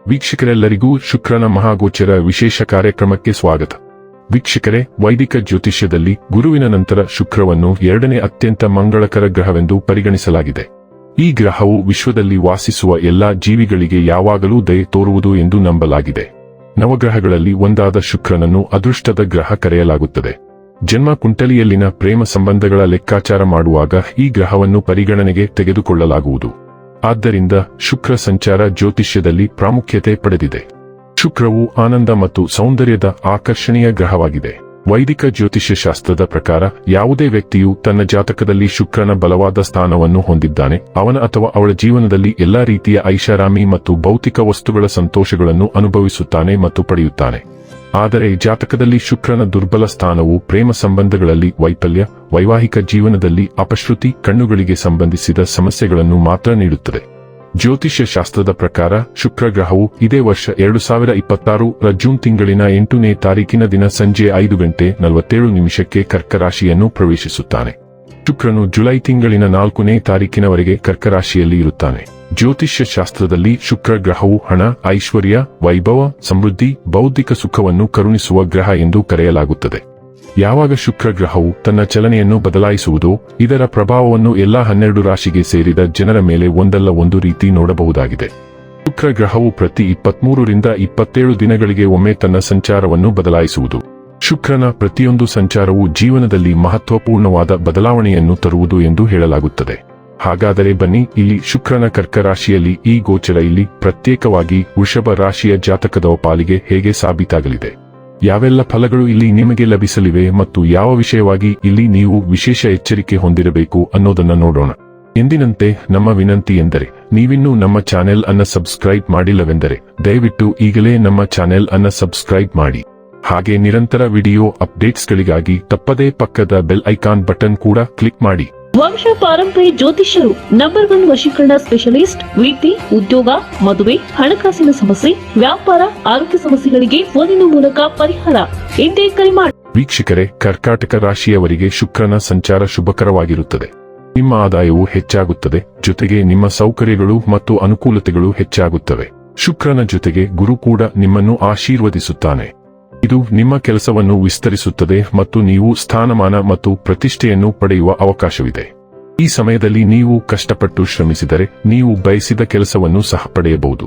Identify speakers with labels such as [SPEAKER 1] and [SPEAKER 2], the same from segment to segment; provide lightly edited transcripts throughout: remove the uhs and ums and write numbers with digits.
[SPEAKER 1] ವೀಕ್ಷಕರೆಲ್ಲರಿಗೂ ಶುಕ್ರನ ಮಹಾಗೋಚರ ವಿಶೇಷ ಕಾರ್ಯಕ್ರಮಕ್ಕೆ ಸ್ವಾಗತ. ವೀಕ್ಷಕರೇ, ವೈದಿಕ ಜ್ಯೋತಿಷ್ಯದಲ್ಲಿ ಗುರುವಿನ ನಂತರ ಶುಕ್ರವನ್ನು ಎರಡನೇ ಅತ್ಯಂತ ಮಂಗಳಕರ ಗ್ರಹವೆಂದು ಪರಿಗಣಿಸಲಾಗಿದೆ. ಈ ಗ್ರಹವು ವಿಶ್ವದಲ್ಲಿ ವಾಸಿಸುವ ಎಲ್ಲಾ ಜೀವಿಗಳಿಗೆ ಯಾವಾಗಲೂ ದಯೆ ತೋರುವುದು ಎಂದು ನಂಬಲಾಗಿದೆ. ನವಗ್ರಹಗಳಲ್ಲಿ ಒಂದಾದ ಶುಕ್ರನನ್ನು ಅದೃಷ್ಟದ ಗ್ರಹ ಕರೆಯಲಾಗುತ್ತದೆ. ಜನ್ಮ ಕುಂಡಲಿಯಲ್ಲಿನ ಪ್ರೇಮ ಸಂಬಂಧಗಳ ಲೆಕ್ಕಾಚಾರ ಮಾಡುವಾಗ ಈ ಗ್ರಹವನ್ನು ಪರಿಗಣನೆಗೆ ತೆಗೆದುಕೊಳ್ಳಲಾಗುವುದು. ಆದ್ದರಿಂದ ಶುಕ್ರ ಸಂಚಾರ ಜ್ಯೋತಿಷ್ಯದಲ್ಲಿ ಪ್ರಾಮುಖ್ಯತೆ ಪಡೆದಿದೆ. ಶುಕ್ರವು ಆನಂದ ಮತ್ತು ಸೌಂದರ್ಯದ ಆಕರ್ಷಣೀಯ ಗ್ರಹವಾಗಿದೆ. ವೈದಿಕ ಜ್ಯೋತಿಷ್ಯ ಶಾಸ್ತ್ರದ ಪ್ರಕಾರ ಯಾವುದೇ ವ್ಯಕ್ತಿಯು ತನ್ನ ಜಾತಕದಲ್ಲಿ ಶುಕ್ರನ ಬಲವಾದ ಸ್ಥಾನವನ್ನು ಹೊಂದಿದ್ದಾನೆ, ಅವನ ಅಥವಾ ಅವಳ ಜೀವನದಲ್ಲಿ ಎಲ್ಲಾ ರೀತಿಯ ಐಷಾರಾಮಿ ಮತ್ತು ಭೌತಿಕ ವಸ್ತುಗಳ ಸಂತೋಷಗಳನ್ನು ಅನುಭವಿಸುತ್ತಾನೆ ಮತ್ತು ಪಡೆಯುತ್ತಾನೆ. ಆದರೆ ಜಾತಕದಲ್ಲಿ ಶುಕ್ರನ ದುರ್ಬಲ ಸ್ಥಾನವು ಪ್ರೇಮ ಸಂಬಂಧಗಳಲ್ಲಿ ವೈಫಲ್ಯ, ವೈವಾಹಿಕ ಜೀವನದಲ್ಲಿ ಅಪಶ್ರುತಿ, ಕಣ್ಣುಗಳಿಗೆ ಸಂಬಂಧಿಸಿದ ಸಮಸ್ಯೆಗಳನ್ನು ಮಾತ್ರ ನೀಡುತ್ತದೆ. ಜ್ಯೋತಿಷ್ಯ ಶಾಸ್ತ್ರದ ಪ್ರಕಾರ ಶುಕ್ರ ಗ್ರಹವು ಇದೇ ವರ್ಷ 2026 ಜೂನ್ ತಿಂಗಳಿನ 8ನೇ ತಾರೀಕಿನ ದಿನ ಸಂಜೆ 5:47 ಕರ್ಕ ರಾಶಿಯನ್ನು ಪ್ರವೇಶಿಸುತ್ತಾನೆ. ಶುಕ್ರನು ಜುಲೈ ತಿಂಗಳಿನ 4ನೇ ತಾರೀಕಿನವರೆಗೆ ಕರ್ಕ ರಾಶಿಯಲ್ಲಿ ಇರುತ್ತಾನೆ. ಜ್ಯೋತಿಷ್ಯ ಶಾಸ್ತ್ರದಲ್ಲಿ ಶುಕ್ರ ಗ್ರಹವು ಹಣ, ಐಶ್ವರ್ಯ, ವೈಭವ, ಸಮೃದ್ಧಿ, ಬೌದ್ಧಿಕ ಸುಖವನ್ನು ಕರುಣಿಸುವ ಗ್ರಹ ಎಂದು ಕರೆಯಲಾಗುತ್ತದೆ. ಯಾವಾಗ ಶುಕ್ರ ಗ್ರಹವು ತನ್ನ ಚಲನೆಯನ್ನು ಬದಲಾಯಿಸುವುದೋ ಇದರ ಪ್ರಭಾವವನ್ನು ಎಲ್ಲಾ 12 ರಾಶಿಗೆ ಸೇರಿದ ಜನರ ಮೇಲೆ ಒಂದಲ್ಲ ಒಂದು ರೀತಿ ನೋಡಬಹುದಾಗಿದೆ. ಶುಕ್ರ ಗ್ರಹವು ಪ್ರತಿ 23ರಿಂದ 27 ದಿನಗಳಿಗೆ ಒಮ್ಮೆ ತನ್ನ ಸಂಚಾರವನ್ನು ಬದಲಾಯಿಸುವುದು. ಶುಕ್ರನ ಪ್ರತಿಯೊಂದು ಸಂಚಾರವು ಜೀವನದಲ್ಲಿ ಮಹತ್ವಪೂರ್ಣವಾದ ಬದಲಾವಣೆಯನ್ನು ತರುವುದು ಎಂದು ಹೇಳಲಾಗುತ್ತದೆ. ಹಾಗಾದರೆ ಬನ್ನಿ, ಇಲ್ಲಿ ಶುಕ್ರನ ಕರ್ಕ ರಾಶಿಯಲ್ಲಿ ಈ ಗೋಚರ ಇಲ್ಲಿ ಪ್ರತ್ಯೇಕವಾಗಿ ವೃಷಭ ರಾಶಿಯ ಜಾತಕದ ಪಾಲಿಗೆ ಹೇಗೆ ಸಾಬೀತಾಗಲಿದೆ, ಯಾವೆಲ್ಲ ಫಲಗಳು ಇಲ್ಲಿ ನಿಮಗೆ ಲಭಿಸಲಿವೆ ಮತ್ತು ಯಾವ ವಿಷಯವಾಗಿ ಇಲ್ಲಿ ನೀವು ವಿಶೇಷ ಎಚ್ಚರಿಕೆ ಹೊಂದಿರಬೇಕು ಅನ್ನೋದನ್ನ ನೋಡೋಣ. ಎಂದಿನಂತೆ ನಮ್ಮ ವಿನಂತಿ ಎಂದರೆ, ನೀವಿನ್ನೂ ನಮ್ಮ ಚಾನೆಲ್ ಅನ್ನ ಸಬ್ಸ್ಕ್ರೈಬ್ ಮಾಡಿಲ್ಲವೆಂದರೆ ದಯವಿಟ್ಟು ಈಗಲೇ ನಮ್ಮ ಚಾನೆಲ್ ಅನ್ನ ಸಬ್ಸ್ಕ್ರೈಬ್ ಮಾಡಿ. ಹಾಗೆ ನಿರಂತರ ವಿಡಿಯೋ ಅಪ್ಡೇಟ್ಸ್ಗಳಿಗಾಗಿ ತಪ್ಪದೇ ಪಕ್ಕದ ಬೆಲ್ ಐಕಾನ್ ಬಟನ್ ಕೂಡ ಕ್ಲಿಕ್ ಮಾಡಿ.
[SPEAKER 2] ವಂಶ ಪಾರಂಪರ್ಯ ಜ್ಯೋತಿಷ್ಯರು ನಂಬರ್ 1 ವಶೀಕರಣ ಸ್ಪೆಷಲಿಸ್ಟ್. ವಿದ್ಯೆ, ಉದ್ಯೋಗ, ಮದುವೆ, ಹಣಕಾಸಿನ ಸಮಸ್ಯೆ, ವ್ಯಾಪಾರ, ಆರೋಗ್ಯ ಸಮಸ್ಯೆಗಳಿಗೆ ಫೋನಿನ ಮೂಲಕ ಪರಿಹಾರ. ಇಂದೇ ಕರೆ ಮಾಡಿ.
[SPEAKER 1] ವೀಕ್ಷಕರೇ, ಕರ್ಕಾಟಕ ರಾಶಿಯವರಿಗೆ ಶುಕ್ರನ ಸಂಚಾರ ಶುಭಕರವಾಗಿರುತ್ತದೆ. ನಿಮ್ಮ ಆದಾಯವು ಹೆಚ್ಚಾಗುತ್ತದೆ, ಜೊತೆಗೆ ನಿಮ್ಮ ಸೌಕರ್ಯಗಳು ಮತ್ತು ಅನುಕೂಲತೆಗಳು ಹೆಚ್ಚಾಗುತ್ತವೆ. ಶುಕ್ರನ ಜೊತೆಗೆ ಗುರು ಕೂಡ ನಿಮ್ಮನ್ನು ಆಶೀರ್ವದಿಸುತ್ತಾನೆ. ಇದು ನಿಮ್ಮ ಕೆಲಸವನ್ನು ವಿಸ್ತರಿಸುತ್ತದೆ ಮತ್ತು ನೀವು ಸ್ಥಾನಮಾನ ಮತ್ತು ಪ್ರತಿಷ್ಠೆಯನ್ನು ಪಡೆಯುವ ಅವಕಾಶವಿದೆ. ಈ ಸಮಯದಲ್ಲಿ ನೀವು ಕಷ್ಟಪಟ್ಟು ಶ್ರಮಿಸಿದರೆ ನೀವು ಬಯಸಿದ ಕೆಲಸವನ್ನು ಸಹ ಪಡೆಯಬಹುದು.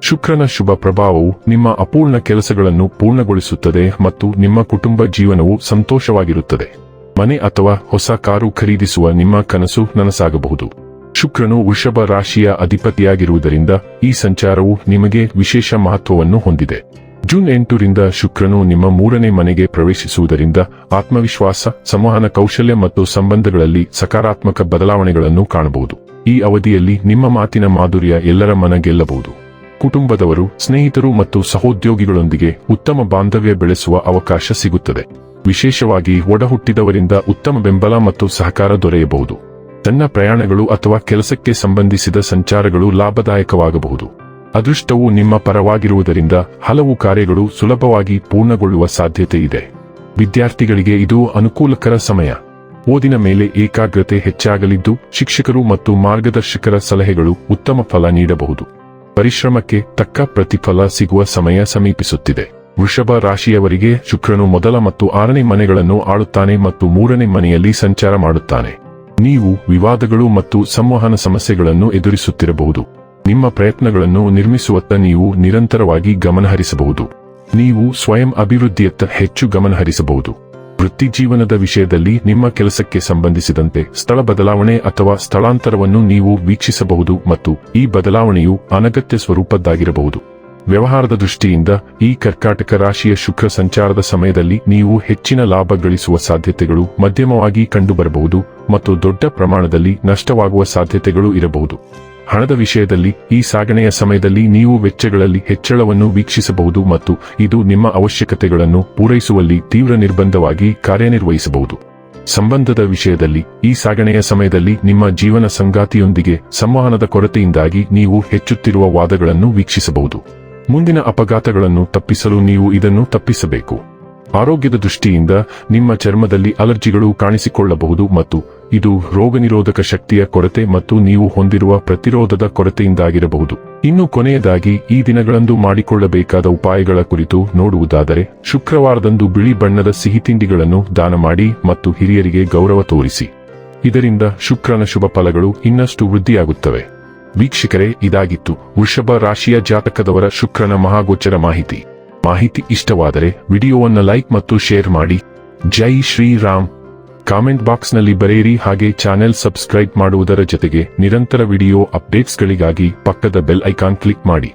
[SPEAKER 1] ಶುಕ್ರನ ಶುಭ ಪ್ರಭಾವವು ನಿಮ್ಮ ಅಪೂರ್ಣ ಕೆಲಸಗಳನ್ನು ಪೂರ್ಣಗೊಳಿಸುತ್ತದೆ ಮತ್ತು ನಿಮ್ಮ ಕುಟುಂಬ ಜೀವನವು ಸಂತೋಷವಾಗಿರುತ್ತದೆ. ಮನೆ ಅಥವಾ ಹೊಸ ಕಾರು ಖರೀದಿಸುವ ನಿಮ್ಮ ಕನಸು ನನಸಾಗಬಹುದು. ಶುಕ್ರನು ವೃಷಭ ರಾಶಿಯ ಅಧಿಪತಿಯಾಗಿರುವುದರಿಂದ ಈ ಸಂಚಾರವು ನಿಮಗೆ ವಿಶೇಷ ಮಹತ್ವವನ್ನು ಹೊಂದಿದೆ. ಜೂನ್ 8ರಿಂದ ಶುಕ್ರನು ನಿಮ್ಮ 3ನೇ ಮನೆಗೆ ಪ್ರವೇಶಿಸುವುದರಿಂದ ಆತ್ಮವಿಶ್ವಾಸ, ಸಂವಹನ ಕೌಶಲ್ಯ ಮತ್ತು ಸಂಬಂಧಗಳಲ್ಲಿ ಸಕಾರಾತ್ಮಕ ಬದಲಾವಣೆಗಳನ್ನು ಕಾಣಬಹುದು. ಈ ಅವಧಿಯಲ್ಲಿ ನಿಮ್ಮ ಮಾತಿನ ಮಾಧುರ್ಯ ಎಲ್ಲರ ಮನ ಗೆಲ್ಲಬಹುದು. ಕುಟುಂಬದವರು, ಸ್ನೇಹಿತರು ಮತ್ತು ಸಹೋದ್ಯೋಗಿಗಳೊಂದಿಗೆ ಉತ್ತಮ ಬಾಂಧವ್ಯ ಬೆಳೆಸುವ ಅವಕಾಶ ಸಿಗುತ್ತದೆ. ವಿಶೇಷವಾಗಿ ಒಡಹುಟ್ಟಿದವರಿಂದ ಉತ್ತಮ ಬೆಂಬಲ ಮತ್ತು ಸಹಕಾರ ದೊರೆಯಬಹುದು. ಸಣ್ಣ ಪ್ರಯಾಣಗಳು ಅಥವಾ ಕೆಲಸಕ್ಕೆ ಸಂಬಂಧಿಸಿದ ಸಂಚಾರಗಳು ಲಾಭದಾಯಕವಾಗಬಹುದು. ಅದೃಷ್ಟವು ನಿಮ್ಮ ಪರವಾಗಿರುವುದರಿಂದ ಹಲವು ಕಾರ್ಯಗಳು ಸುಲಭವಾಗಿ ಪೂರ್ಣಗೊಳ್ಳುವ ಸಾಧ್ಯತೆ ಇದೆ. ವಿದ್ಯಾರ್ಥಿಗಳಿಗೆ ಇದು ಅನುಕೂಲಕರ ಸಮಯ. ಓದಿನ ಮೇಲೆ ಏಕಾಗ್ರತೆ ಹೆಚ್ಚಾಗಲಿದ್ದು ಶಿಕ್ಷಕರು ಮತ್ತು ಮಾರ್ಗದರ್ಶಕರ ಸಲಹೆಗಳು ಉತ್ತಮ ಫಲ ನೀಡಬಹುದು. ಪರಿಶ್ರಮಕ್ಕೆ ತಕ್ಕ ಪ್ರತಿಫಲ ಸಿಗುವ ಸಮಯ ಸಮೀಪಿಸುತ್ತಿದೆ. ವೃಷಭ ರಾಶಿಯವರಿಗೆ ಶುಕ್ರನು ಮೊದಲ ಮತ್ತು 6ನೇ ಮನೆಗಳನ್ನು ಆಳುತ್ತಾನೆ ಮತ್ತು 3ನೇ ಮನೆಯಲ್ಲಿ ಸಂಚಾರ ಮಾಡುತ್ತಾನೆ. ನೀವು ವಿವಾದಗಳು ಮತ್ತು ಸಂವಹನ ಸಮಸ್ಯೆಗಳನ್ನು ಎದುರಿಸುತ್ತಿರಬಹುದು. ನಿಮ್ಮ ಪ್ರಯತ್ನಗಳನ್ನು ನಿರ್ಮಿಸುವತ್ತ ನೀವು ನಿರಂತರವಾಗಿ ಗಮನಹರಿಸಬಹುದು. ನೀವು ಸ್ವಯಂ ಅಭಿವೃದ್ಧಿಯತ್ತ ಹೆಚ್ಚು ಗಮನಹರಿಸಬಹುದು. ವೃತ್ತಿ ಜೀವನದ ವಿಷಯದಲ್ಲಿ ನಿಮ್ಮ ಕೆಲಸಕ್ಕೆ ಸಂಬಂಧಿಸಿದಂತೆ ಸ್ಥಳ ಬದಲಾವಣೆ ಅಥವಾ ಸ್ಥಳಾಂತರವನ್ನು ನೀವು ವೀಕ್ಷಿಸಬಹುದು ಮತ್ತು ಈ ಬದಲಾವಣೆಯು ಅನಗತ್ಯ ಸ್ವರೂಪದ್ದಾಗಿರಬಹುದು. ವ್ಯವಹಾರದ ದೃಷ್ಟಿಯಿಂದ ಈ ಕರ್ಕಾಟಕ ರಾಶಿಯ ಶುಕ್ರ ಸಂಚಾರದ ಸಮಯದಲ್ಲಿ ನೀವು ಹೆಚ್ಚಿನ ಲಾಭ ಗಳಿಸುವ ಸಾಧ್ಯತೆಗಳು ಮಧ್ಯಮವಾಗಿ ಕಂಡುಬರಬಹುದು ಮತ್ತು ದೊಡ್ಡ ಪ್ರಮಾಣದಲ್ಲಿ ನಷ್ಟವಾಗುವ ಸಾಧ್ಯತೆಗಳು ಇರಬಹುದು. ಹಣದ ವಿಷಯದಲ್ಲಿ ಈ ಸಾಗಣೆಯ ಸಮಯದಲ್ಲಿ ನೀವು ವೆಚ್ಚಗಳಲ್ಲಿ ಹೆಚ್ಚಳವನ್ನು ವೀಕ್ಷಿಸಬಹುದು ಮತ್ತು ಇದು ನಿಮ್ಮ ಅವಶ್ಯಕತೆಗಳನ್ನು ಪೂರೈಸುವಲ್ಲಿ ತೀವ್ರ ನಿರ್ಬಂಧವಾಗಿ ಕಾರ್ಯನಿರ್ವಹಿಸಬಹುದು. ಸಂಬಂಧದ ವಿಷಯದಲ್ಲಿ ಈ ಸಾಗಣೆಯ ಸಮಯದಲ್ಲಿ ನಿಮ್ಮ ಜೀವನ ಸಂಗಾತಿಯೊಂದಿಗೆ ಸಂವಹನದ ಕೊರತೆಯಿಂದಾಗಿ ನೀವು ಹೆಚ್ಚುತ್ತಿರುವ ವಾದಗಳನ್ನು ವೀಕ್ಷಿಸಬಹುದು. ಮುಂದಿನ ಅಪಘಾತಗಳನ್ನು ತಪ್ಪಿಸಲು ನೀವು ಇದನ್ನು ತಪ್ಪಿಸಬೇಕು. ಆರೋಗ್ಯದ ದೃಷ್ಟಿಯಿಂದ ನಿಮ್ಮ ಚರ್ಮದಲ್ಲಿ ಅಲರ್ಜಿಗಳು ಕಾಣಿಸಿಕೊಳ್ಳಬಹುದು ಮತ್ತು ಇದು ರೋಗನಿರೋಧಕ ಶಕ್ತಿಯ ಕೊರತೆ ಮತ್ತು ನೀವು ಹೊಂದಿರುವ ಪ್ರತಿರೋಧದ ಕೊರತೆಯಿಂದಾಗಿರಬಹುದು. ಇನ್ನು ಕೊನೆಯದಾಗಿ ಈ ದಿನಗಳಂದು ಮಾಡಿಕೊಳ್ಳಬೇಕಾದ ಉಪಾಯಗಳ ಕುರಿತು ನೋಡುವುದಾದರೆ, ಶುಕ್ರವಾರದಂದು ಬಿಳಿ ಬಣ್ಣದ ಸಿಹಿತಿಂಡಿಗಳನ್ನು ದಾನ ಮಾಡಿ ಮತ್ತು ಹಿರಿಯರಿಗೆ ಗೌರವ ತೋರಿಸಿ. ಇದರಿಂದ ಶುಕ್ರನ ಶುಭ ಫಲಗಳು ಇನ್ನಷ್ಟು ವೃದ್ಧಿಯಾಗುತ್ತವೆ. ವೀಕ್ಷಕರೇ, ಇದಾಗಿತ್ತು ವೃಷಭ ರಾಶಿಯ ಜಾತಕದವರ ಶುಕ್ರನ ಮಹಾಗೋಚರ ಮಾಹಿತಿ ಇಷ್ಟವಾದರೆ ವಿಡಿಯೋವನ್ನು ಲೈಕ್ ಮತ್ತು ಶೇರ್ ಮಾಡಿ. ಜೈ ಶ್ರೀರಾಮ್. ಕಾಮೆಂಟ್ ಬಾಕ್ಸ್ನಲ್ಲಿ ಬರೆಯಿರಿ. ಹಾಗೆ ಚಾನೆಲ್ ಸಬ್ಸ್ಕ್ರೈಬ್ ಮಾಡುವುದರ ಜೊತೆಗೆ ನಿರಂತರ ವಿಡಿಯೋ ಅಪ್ಡೇಟ್ಸ್ಗಳಿಗಾಗಿ ಪಕ್ಕದ ಬೆಲ್ ಐಕಾನ್ ಕ್ಲಿಕ್ ಮಾಡಿ.